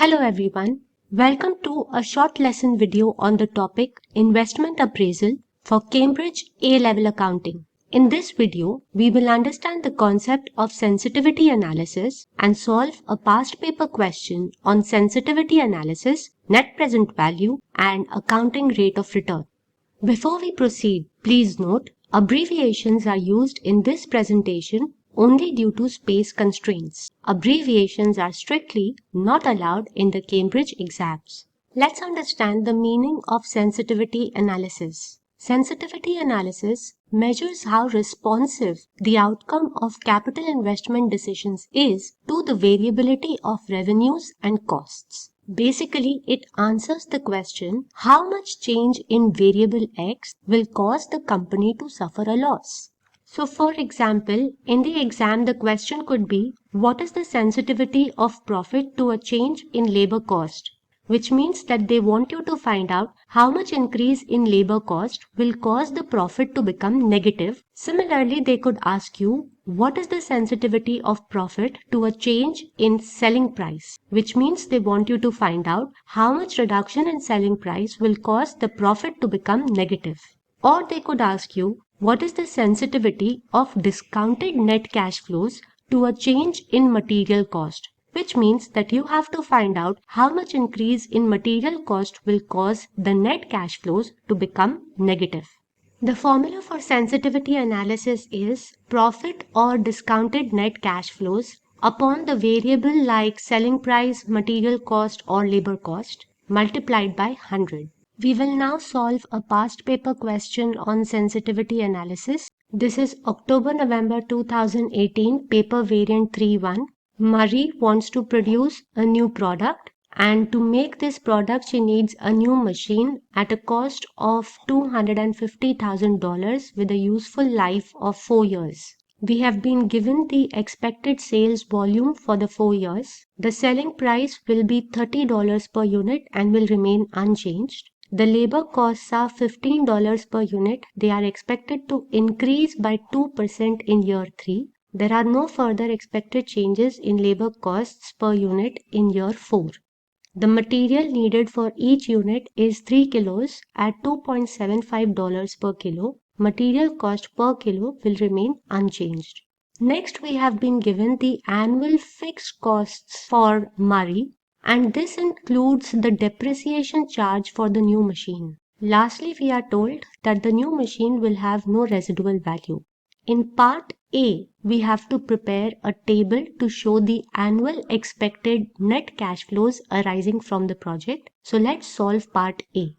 Hello everyone, welcome to a short lesson video on the topic Investment Appraisal for Cambridge A-Level Accounting. In this video, we will understand the concept of sensitivity analysis and solve a past paper question on sensitivity analysis, net present value and accounting rate of return. Before we proceed, please note, abbreviations are used in this presentation only due to space constraints. Abbreviations are strictly not allowed in the Cambridge exams. Let's understand the meaning of sensitivity analysis. Sensitivity analysis measures how responsive the outcome of capital investment decisions is to the variability of revenues and costs. Basically, it answers the question, how much change in variable X will cause the company to suffer a loss? So for example, in the exam, the question could be, what is the sensitivity of profit to a change in labor cost? Which means that they want you to find out how much increase in labor cost will cause the profit to become negative. Similarly, they could ask you, what is the sensitivity of profit to a change in selling price? Which means they want you to find out how much reduction in selling price will cause the profit to become negative. Or they could ask you, what is the sensitivity of discounted net cash flows to a change in material cost? Which means that you have to find out how much increase in material cost will cause the net cash flows to become negative. The formula for sensitivity analysis is profit or discounted net cash flows upon the variable like selling price, material cost or labor cost multiplied by 100. We will now solve a past paper question on sensitivity analysis. This is October-November 2018 paper variant 3.1. Murray wants to produce a new product, and to make this product she needs a new machine at a cost of $250,000 with a useful life of 4 years. We have been given the expected sales volume for the 4 years. The selling price will be $30 per unit and will remain unchanged. The labor costs are $15 per unit. They are expected to increase by 2% in year 3. There are no further expected changes in labor costs per unit in year 4. The material needed for each unit is 3 kilos at $2.75 per kilo. Material cost per kilo will remain unchanged. Next, we have been given the annual fixed costs for Murray, and this includes the depreciation charge for the new machine. Lastly, we are told that the new machine will have no residual value. In part A, we have to prepare a table to show the annual expected net cash flows arising from the project. So let's solve part A.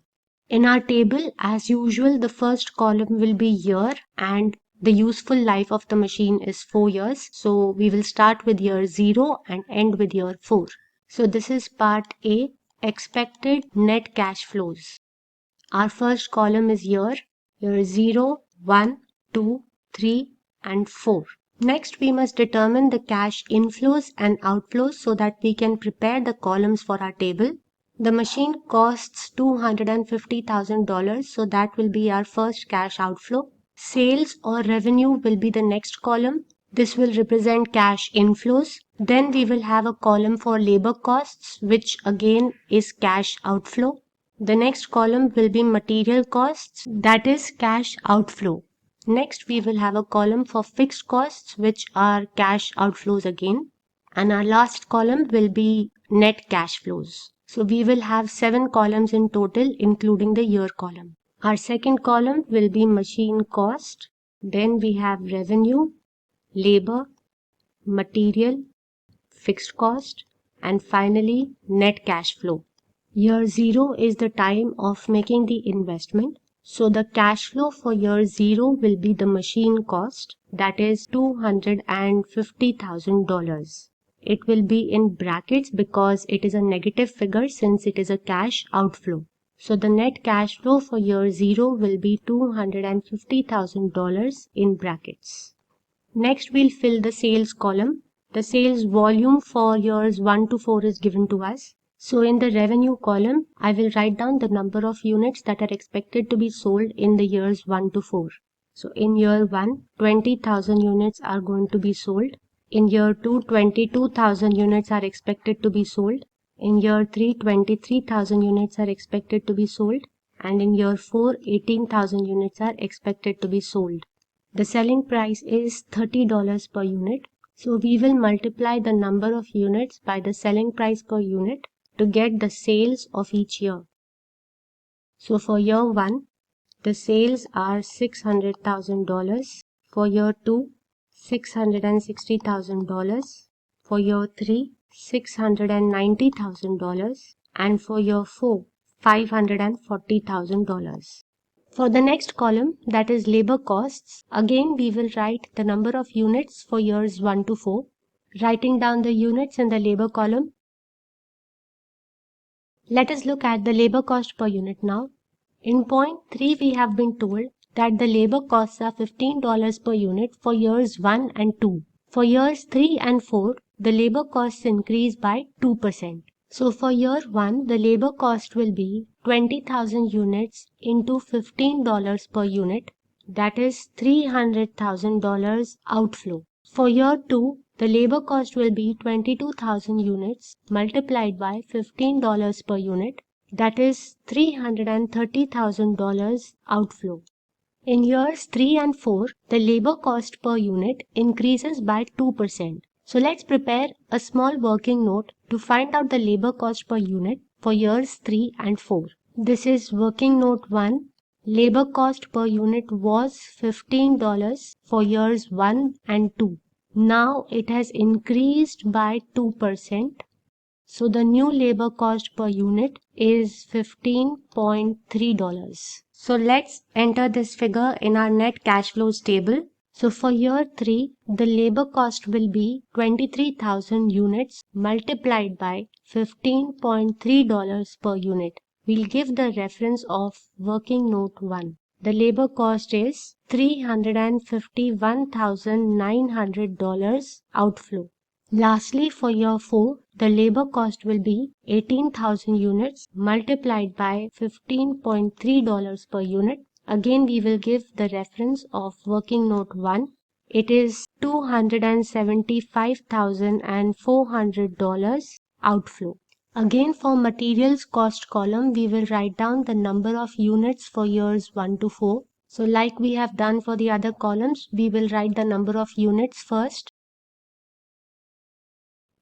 In our table, as usual, the first column will be year and the useful life of the machine is 4 years. So we will start with year 0 and end with year 4. So this is part A, expected net cash flows. Our first column is year 0, 1, 2, 3 and 4. Next, we must determine the cash inflows and outflows so that we can prepare the columns for our table. The machine costs $250,000, so that will be our first cash outflow. Sales or revenue will be the next column. This will represent cash inflows. Then we will have a column for labor costs, which again is cash outflow. The next column will be material costs, that is cash outflow. Next, we will have a column for fixed costs, which are cash outflows again. And our last column will be net cash flows. So we will have 7 columns in total, including the year column. Our second column will be machine cost. Then we have revenue, labor, material, fixed cost, and finally net cash flow. Year 0 is the time of making the investment. So the cash flow for year 0 will be the machine cost, that is $250,000. It will be in brackets because it is a negative figure since it is a cash outflow. So the net cash flow for year 0 will be $250,000 in brackets. Next, we'll fill the sales column. The sales volume for years 1 to 4 is given to us. So in the revenue column, I will write down the number of units that are expected to be sold in the years 1 to 4. So in year 1, 20,000 units are going to be sold. In year 2, 22,000 units are expected to be sold. In year 3, 23,000 units are expected to be sold, and in year 4, 18,000 units are expected to be sold. The selling price is $30 per unit. So we will multiply the number of units by the selling price per unit to get the sales of each year. So for year 1, the sales are $600,000. For year 2, $660,000. For year 3, $690,000. And for year 4, $540,000. For the next column, that is labor costs, again we will write the number of units for years 1 to 4. Writing down the units in the labor column. Let us look at the labor cost per unit now. In point 3, we have been told that the labor costs are $15 per unit for years 1 and 2. For years 3 and 4, the labor costs increase by 2%. So for year 1, the labor cost will be 20,000 units into $15 per unit, that is $300,000 outflow. For year 2, the labor cost will be 22,000 units multiplied by $15 per unit, that is $330,000 outflow. In years 3 and 4, the labor cost per unit increases by 2%. So let's prepare a small working note to find out the labor cost per unit for years 3 and 4. This is working note 1. Labor cost per unit was $15 for years 1 and 2. Now it has increased by 2%. So the new labor cost per unit is $15.3. So let's enter this figure in our net cash flows table. So for year 3, the labor cost will be 23,000 units multiplied by $15.3 per unit. We'll give the reference of working note 1. The labor cost is $351,900 outflow. Lastly, for year 4, the labor cost will be 18,000 units multiplied by $15.3 per unit. Again, we will give the reference of working note 1. It is $275,400 outflow. Again, for materials cost column, we will write down the number of units for years 1 to 4. So like we have done for the other columns, we will write the number of units first.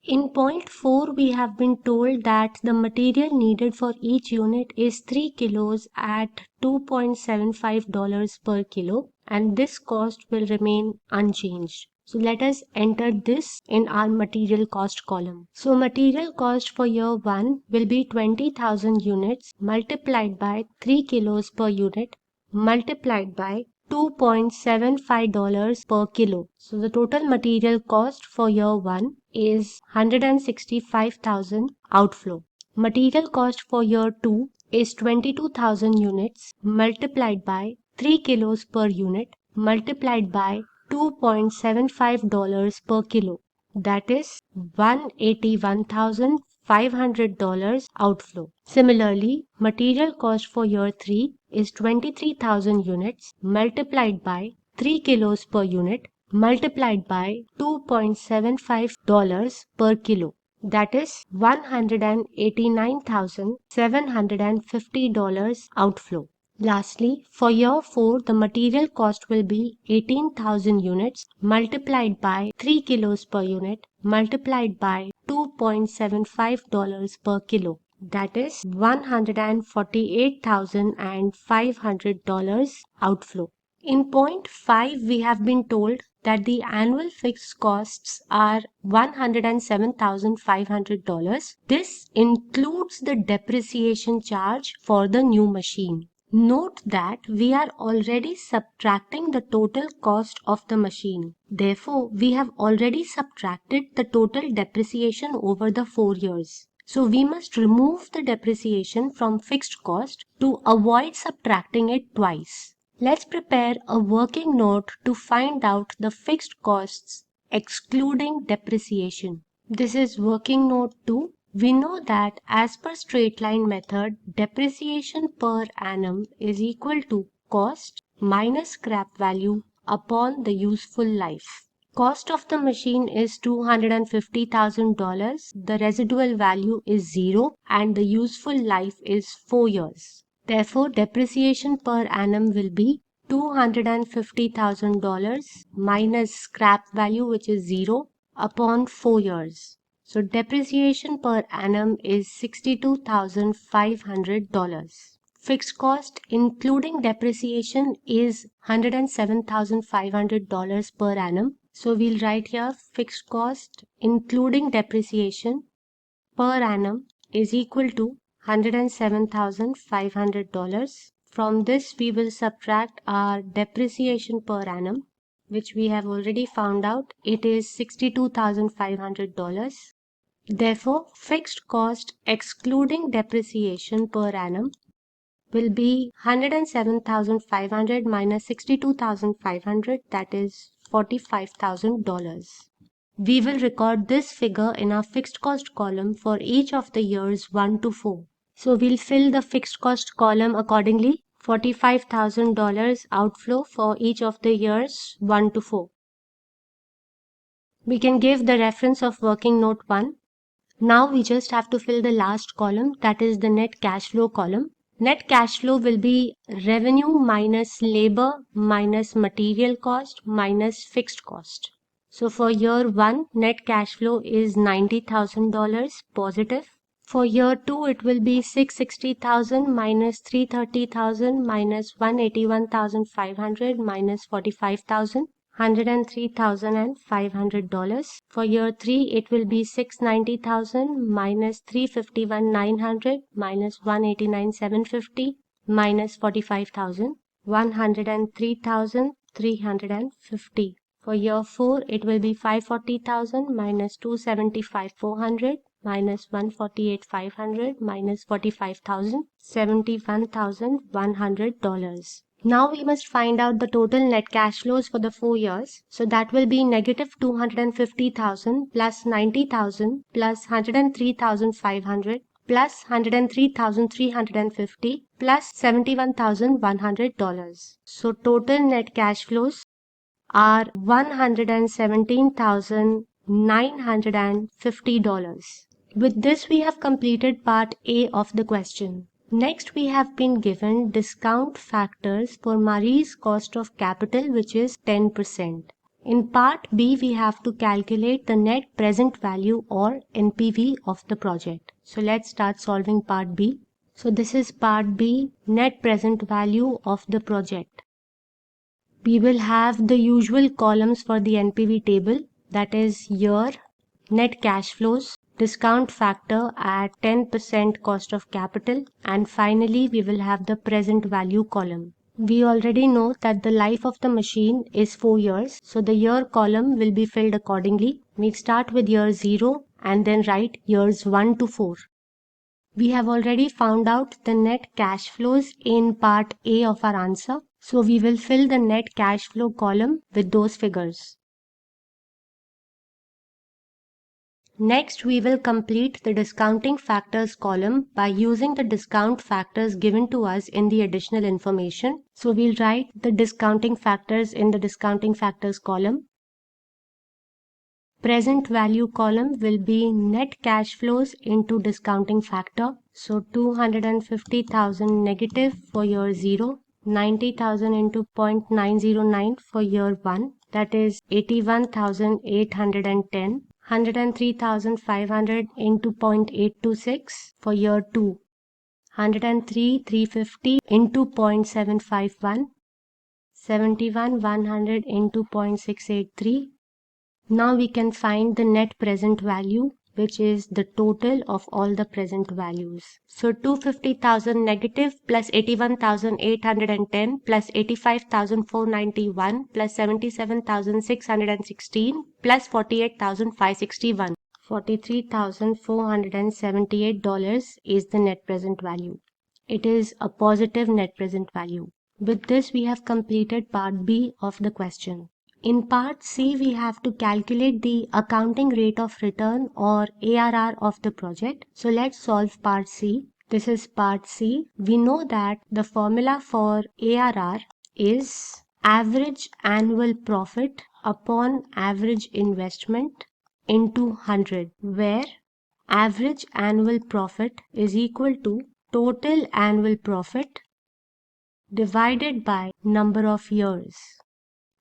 In point 4, we have been told that the material needed for each unit is 3 kilos at $2.75 per kilo, and this cost will remain unchanged. So let us enter this in our material cost column. So material cost for year 1 will be 20,000 units multiplied by 3 kilos per unit multiplied by $2.75 per kilo. So the total material cost for year 1 is 165,000 outflow. Material cost for year 2 is 22,000 units multiplied by 3 kilos per unit multiplied by $2.75 per kilo. That is $181,500 outflow. Similarly, material cost for year 3 is 23,000 units multiplied by 3 kilos per unit multiplied by $2.75 per kilo. That is $189,750 outflow. Lastly, for year 4, the material cost will be 18,000 units multiplied by 3 kilos per unit multiplied by $2.75 per kilo. That is $148,500 outflow. In point 5, we have been told that the annual fixed costs are $107,500. This includes the depreciation charge for the new machine. Note that we are already subtracting the total cost of the machine. Therefore, we have already subtracted the total depreciation over the 4 years. So we must remove the depreciation from fixed cost to avoid subtracting it twice. Let's prepare a working note to find out the fixed costs excluding depreciation. This is working note 2. We know that as per straight line method, depreciation per annum is equal to cost minus scrap value upon the useful life. Cost of the machine is $250,000. The residual value is 0 and the useful life is 4 years. Therefore, depreciation per annum will be $250,000 minus scrap value, which is 0, upon 4 years. So depreciation per annum is $62,500. Fixed cost including depreciation is $107,500 per annum. So we'll write here fixed cost including depreciation per annum is equal to $107,500. From this we will subtract our depreciation per annum, which we have already found out. It is $62,500. Therefore, fixed cost excluding depreciation per annum will be $107,500 minus $62,500, that is $45,000. We will record this figure in our fixed cost column for each of the years 1 to 4. So we'll fill the fixed cost column accordingly. $45,000 outflow for each of the years 1 to 4. We can give the reference of working note 1. Now we just have to fill the last column, that is the net cash flow column. Net cash flow will be revenue minus labor minus material cost minus fixed cost. So for year 1, net cash flow is $90,000 positive. For year 2, it will be $660,000 minus $330,000 minus $181,500 minus $45,000. $103,500. For year 3, it will be $690,000 minus $351,900 minus $189,750 minus $45,000. $103,350. For year 4, it will be $540,000 minus $275,400 minus $148,500 minus $45,000. $71,100. Now we must find out the total net cash flows for the 4 years. So that will be negative $250,000 plus $90,000 plus $103,500 plus $103,350 plus $71,100. So total net cash flows are $117,950. With this we have completed part A of the question. Next, we have been given discount factors for Marie's cost of capital, which is 10%. In part B, we have to calculate the net present value or NPV of the project. So let's start solving part B. So this is part B, net present value of the project. We will have the usual columns for the NPV table, that is year, net cash flows, discount factor at 10% cost of capital, and finally we will have the present value column. We already know that the life of the machine is 4 years, so the year column will be filled accordingly. We start with year 0 and then write years 1 to 4. We have already found out the net cash flows in part A of our answer, so we will fill the net cash flow column with those figures. Next, we will complete the discounting factors column by using the discount factors given to us in the additional information. So we'll write the discounting factors in the discounting factors column. Present value column will be net cash flows into discounting factor. So 250,000 negative for year 0, 90,000 into 0.909 for year 1, that is 81,810. 103,500 into 0.826 for year 2, 103,350 into 0.751, 71,100 into 0.683. Now we can find the net present value, which is the total of all the present values. So 250,000 negative plus 81,810 plus 85,491 plus 77,616 plus 48,561. $43,478 is the net present value. It is a positive net present value. With this, we have completed part B of the question. In part C, we have to calculate the accounting rate of return or ARR of the project. So let's solve part C. This is part C. We know that the formula for ARR is average annual profit upon average investment into 100, where average annual profit is equal to total annual profit divided by number of years,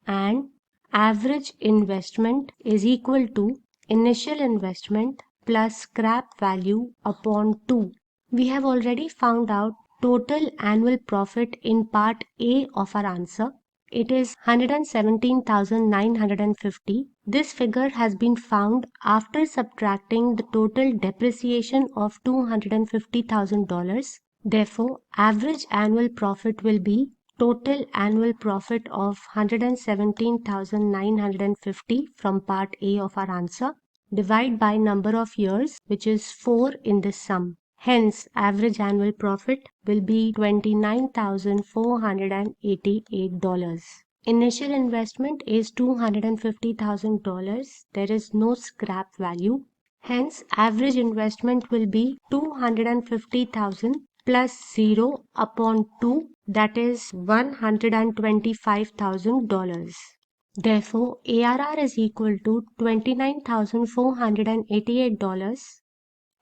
and average investment is equal to initial investment plus scrap value upon 2. We have already found out total annual profit in part A of our answer. It is 117,950. This figure has been found after subtracting the total depreciation of $250,000. Therefore, average annual profit will be total annual profit of 117,950 from part A of our answer, divide by number of years, which is 4 in this sum. Hence, average annual profit will be $29,488. Initial investment is $250,000. There is no scrap value. Hence, average investment will be $250,000 plus 0 upon 2, that is $125,000. Therefore, ARR is equal to $29,488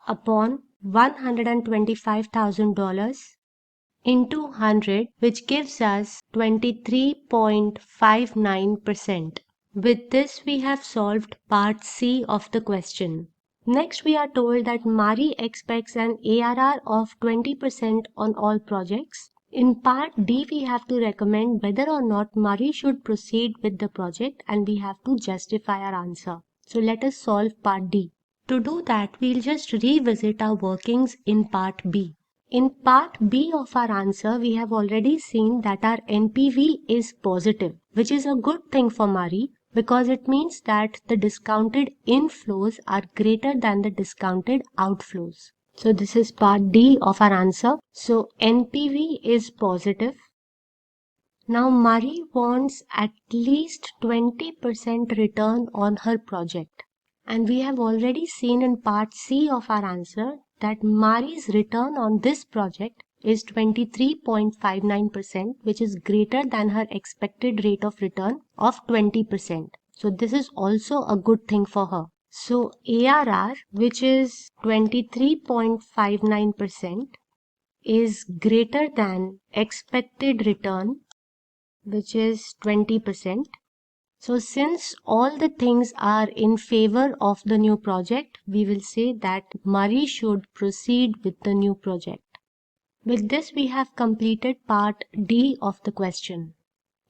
upon $125,000 into 100, which gives us 23.59%. With this, we have solved part C of the question. Next, we are told that Marie expects an ARR of 20% on all projects. In part D, we have to recommend whether or not Marie should proceed with the project, and we have to justify our answer. So let us solve part D. To do that, we'll just revisit our workings in part B. In part B of our answer, we have already seen that our NPV is positive, which is a good thing for Marie because it means that the discounted inflows are greater than the discounted outflows. So this is part D of our answer. So NPV is positive. Now Marie wants at least 20% return on her project. And we have already seen in part C of our answer that Marie's return on this project is 23.59%, which is greater than her expected rate of return of 20%. So this is also a good thing for her. So ARR, which is 23.59%, is greater than expected return, which is 20%. So since all the things are in favor of the new project, we will say that Marie should proceed with the new project. With this, we have completed part D of the question.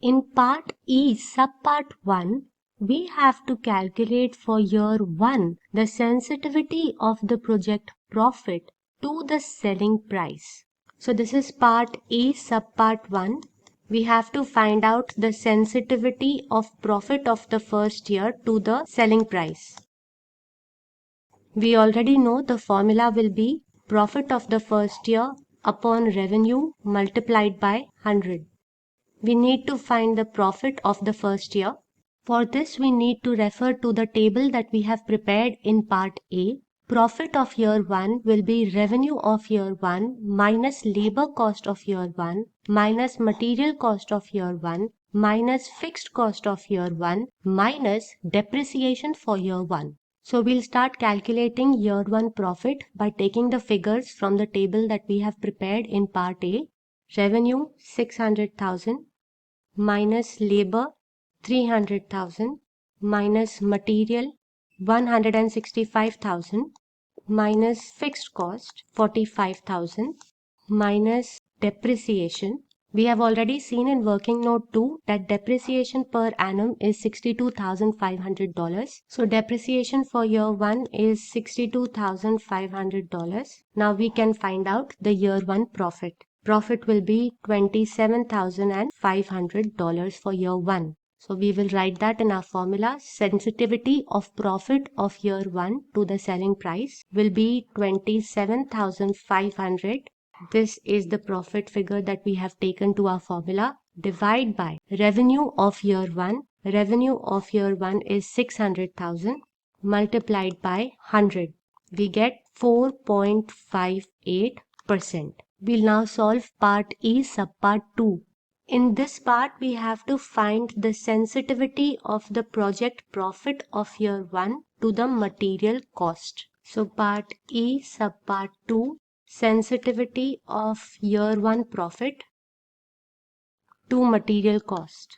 In part E, subpart 1, we have to calculate for year 1 the sensitivity of the project profit to the selling price. So this is part E, subpart 1. We have to find out the sensitivity of profit of the first year to the selling price. We already know the formula will be profit of the first year upon revenue multiplied by 100. We need to find the profit of the first year. For this, we need to refer to the table that we have prepared in part A. Profit of year 1 will be revenue of year 1 minus labor cost of year 1 minus material cost of year 1 minus fixed cost of year 1 minus depreciation for year 1. So we'll start calculating year 1 profit by taking the figures from the table that we have prepared in part A. Revenue 600,000 minus labor 300,000 minus material 165,000 minus fixed cost 45,000 minus depreciation. We have already seen in working note 2 that depreciation per annum is $62,500. So depreciation for year 1 is $62,500. Now we can find out the year 1 profit. Profit will be $27,500 for year 1. So we will write that in our formula. Sensitivity of profit of year 1 to the selling price will be 27,500. This is the profit figure that we have taken to our formula. Divide by revenue of year 1. Revenue of year 1 is 600,000 multiplied by 100. We get 4.58%. We'll now solve part E subpart 2. In this part, we have to find the sensitivity of the project profit of year 1 to the material cost. So part E, subpart 2, sensitivity of year 1 profit to material cost.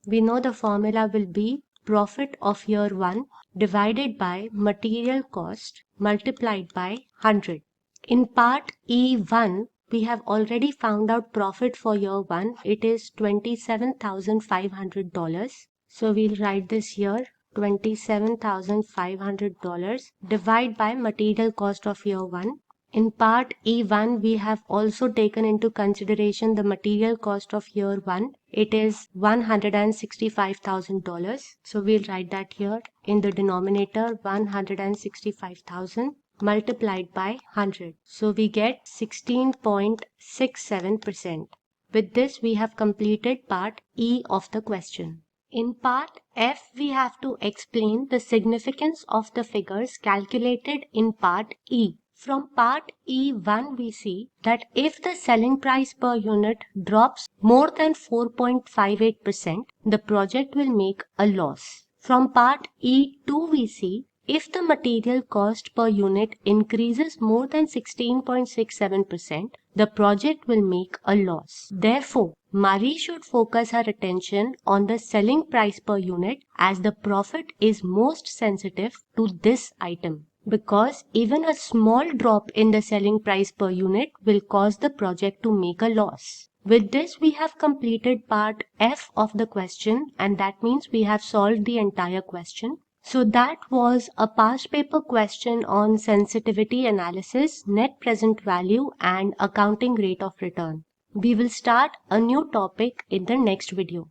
We know the formula will be profit of year 1 divided by material cost multiplied by 100. In part E1, we have already found out profit for year 1. It is $27,500. So we'll write this here, $27,500 divided by material cost of year 1. In part E1, we have also taken into consideration the material cost of year 1. It is $165,000. So we'll write that here in the denominator, 165,000 multiplied by 100. So we get 16.67%. With this, we have completed part E of the question. In part F, we have to explain the significance of the figures calculated in part E. From part E1, we see that if the selling price per unit drops more than 4.58%, the project will make a loss. From part E2, we see if the material cost per unit increases more than 16.67%, the project will make a loss. Therefore, Marie should focus her attention on the selling price per unit as the profit is most sensitive to this item, because even a small drop in the selling price per unit will cause the project to make a loss. With this, we have completed part F of the question, and that means we have solved the entire question. So that was a past paper question on sensitivity analysis, net present value, and accounting rate of return. We will start a new topic in the next video.